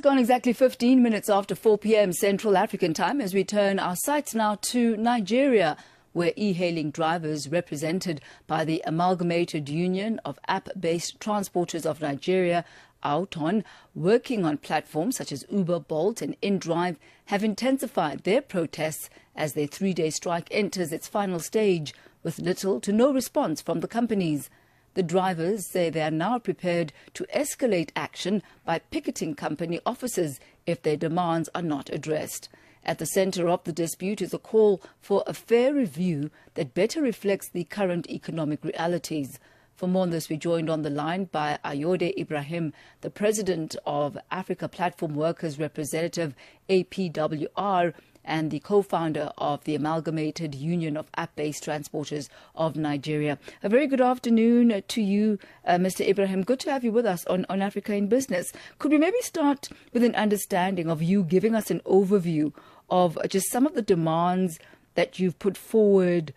gone exactly 15 minutes after 4 p.m. Central African time as we turn our sights now to Nigeria, where e-hailing drivers represented by the Amalgamated Union of App-Based Transporters of Nigeria, AUATON, working on platforms such as Uber, Bolt and inDrive, have intensified their protests as their three-day strike enters its final stage, with little to no response from the companies. The drivers say they are now prepared to escalate action by picketing company offices if their demands are not addressed. At the centre of the dispute is a call for a fair review that better reflects the current economic realities. For more on this, we're joined on the line by Ayoade Ibrahim, the president of Africa Platform Workers Representative, APWR, and the co-founder of the Amalgamated Union of App-Based Transporters of Nigeria. A very good afternoon to you, Mr. Ibrahim. Good to have you with us on Africa in Business. Could we maybe start with an understanding of you giving us an overview of just some of the demands that you've put forward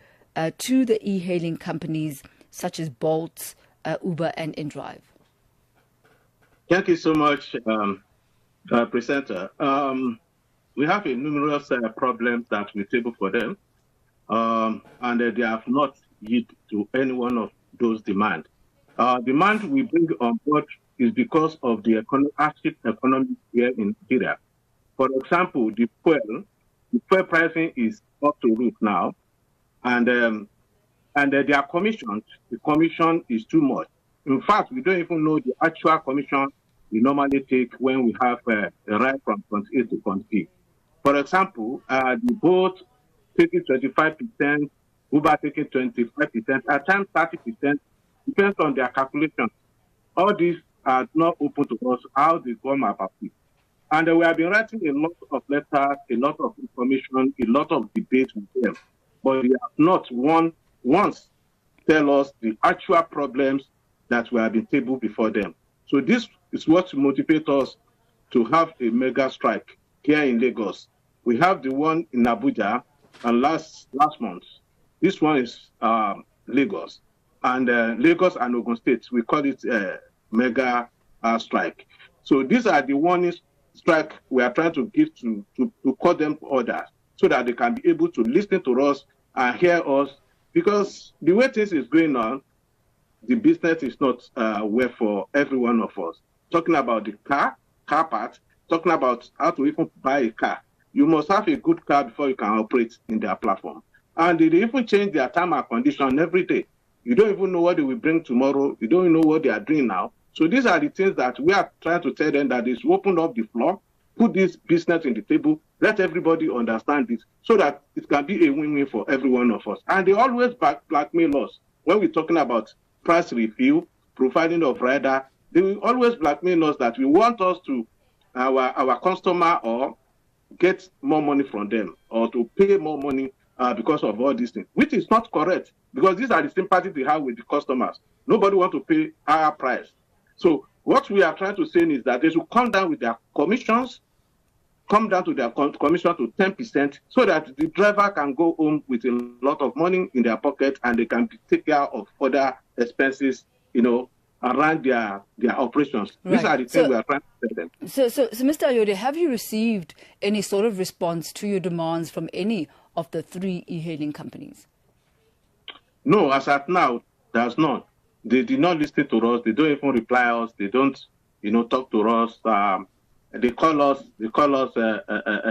to the e-hailing companies such as Bolt, Uber and inDrive? Thank you so much, presenter. We have a numerous problems that we table for them, and they have not yielded to any one of those demands. Demand we bring on board is because of the active economy here in Nigeria. For example, the fuel pricing is up to roof now, and their commission, the commission is too much. In fact, we don't even know the actual commission we normally take when we have a ride from point A to point B. For example, the Bolt taking 25%, Uber taking 25%, at times 30%, depends on their calculation. All these are not open to us, how they come about it. And we have been writing a lot of letters, a lot of information, a lot of debate with them. But they have not once tell us the actual problems that we have been tabled before them. So this is what motivates us to have a mega strike here in Lagos. We have the one in Abuja last month. This one is Lagos. And Lagos and Ogun State, we call it mega strike. So these are the warning strike we are trying to give to call them orders so that they can be able to listen to us and hear us. Because the way things is going on, the business is not well for every one of us. Talking about the car part, talking about how to even buy a car. You must have a good car before you can operate in their platform. And they even change their time and condition every day. You don't even know what they will bring tomorrow. You don't even know what they are doing now. So these are the things that we are trying to tell them, that is open up the floor, put this business in the table, let everybody understand this so that it can be a win-win for every one of us. And they always blackmail us. When we're talking about price review, providing of rider, they will always blackmail us that we want us to, our customer, or get more money from them or to pay more money because of all these things, which is not correct, because these are the sympathy they have with the customers. Nobody wants to pay higher price. So what we are trying to say is that they should come down with their commissions, come down to their commission to 10% so that the driver can go home with a lot of money in their pocket and they can take care of other expenses, around their operations. Right. These are the things we are trying to tell them. So, Mr. Ayoade, have you received any sort of response to your demands from any of the three e-hailing companies? No, as at now, there's none. They did not listen to us. They don't even reply us. They don't, talk to us. They call us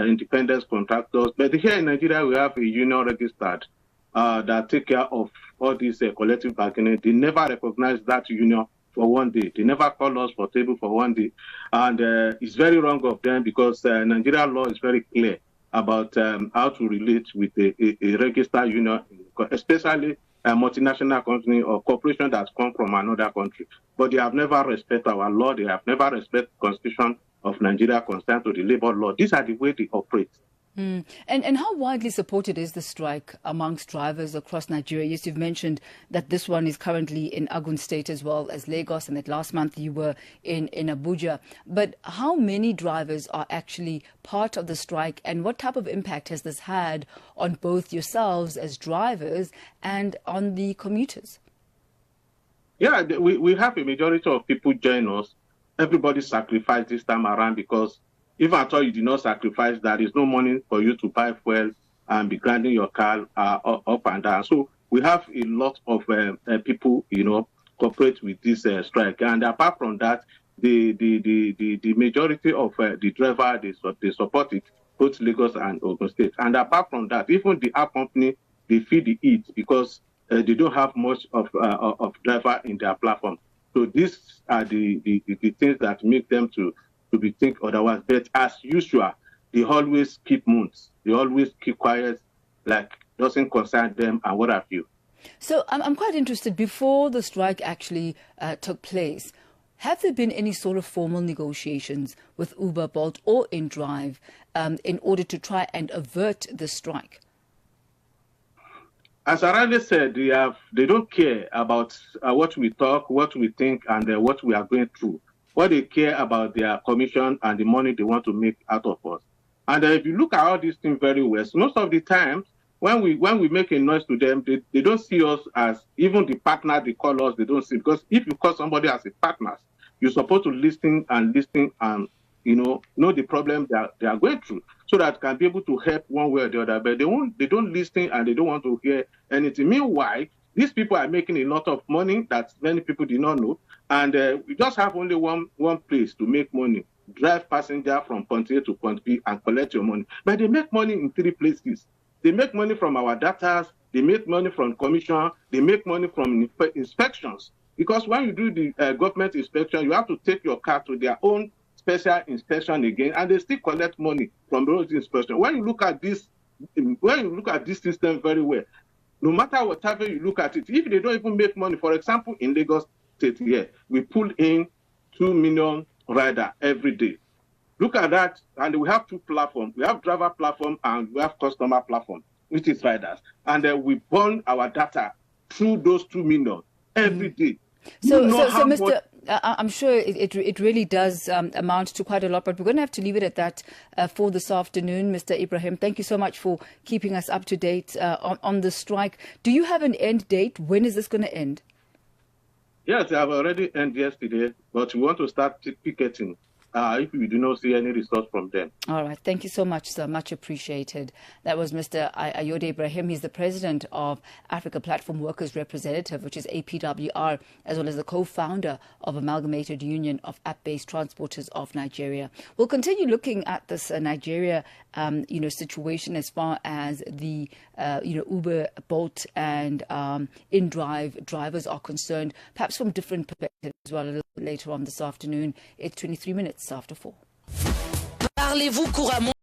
independent contractors. But here in Nigeria, we have a union registered that take care of all these collective bargaining. They never recognize that union for one day. They never call us for table for one day. And it's very wrong of them because Nigerian law is very clear about how to relate with a registered union, especially a multinational company or corporation that's come from another country. But they have never respected our law. They have never respected the Constitution of Nigeria concerned to the labor law. These are the way they operate. And how widely supported is the strike amongst drivers across Nigeria? Yes, you've mentioned that this one is currently in Ogun State as well as Lagos, and that last month you were in Abuja. But how many drivers are actually part of the strike, and what type of impact has this had on both yourselves as drivers and on the commuters? Yeah, we have a majority of people join us. everybody sacrificed this time around, because if at all you did not sacrifice, there is no money for you to buy fuel and be grinding your car up and down. So we have a lot of people, cooperate with this strike. And apart from that, the majority of the driver, they support it, both Lagos and Ogun State. And apart from that, even the app company, they feel the heat because they don't have much of driver in their platform. So these are the things that make them to be think otherwise. But as usual, they always keep mutes. They always keep quiet, like doesn't concern them and what have you. So I'm quite interested, before the strike actually took place, have there been any sort of formal negotiations with Uber, Bolt or inDrive in order to try and avert the strike? As I already said, they don't care about what we talk, what we think, and what we are going through. What they care about their commission and the money they want to make out of us. And if you look at all these things very well, so most of the times when we make a noise to them, they don't see us as even the partner they call us. They don't see, because if you call somebody as a partner, you're supposed to listen and know the problem that they are going through, so that can be able to help one way or the other. But they don't listen and they don't want to hear anything. Meanwhile, these people are making a lot of money that many people did not know, and we just have only one place to make money: drive passenger from point A to point B and collect your money. But they make money in 3 places. They make money from our data, they make money from commission, they make money from inspections. Because when you do the government inspection, you have to take your car to their own special inspection again, and they still collect money from those inspections. When you look at this system very well, no matter whatever you look at it, if they don't even make money, for example, in Lagos State here, we pull in 2 million riders every day. Look at that, and we have 2 platforms. We have driver platform and we have customer platform, which is riders. And we burn our data through those 2 million every day. So Mr. I'm sure it really does amount to quite a lot, but we're going to have to leave it at that for this afternoon. Mr. Ibrahim, thank you so much for keeping us up to date on the strike. Do you have an end date? When is this going to end? Yes, I've already ended yesterday, but we want to start picketing if we do not see any results from them. All right. Thank you so much, sir. Much appreciated. That was Mr. Ayoade Ibrahim. He's the president of Africa Platform Workers Representative, which is APWR, as well as the co-founder of Amalgamated Union of App-Based Transporters of Nigeria. We'll continue looking at this Nigeria, situation as far as the, Uber, Bolt and inDrive drivers are concerned, perhaps from different perspectives as well, a little bit later on this afternoon. It's 23 minutes after 4. Parlez-vous couramment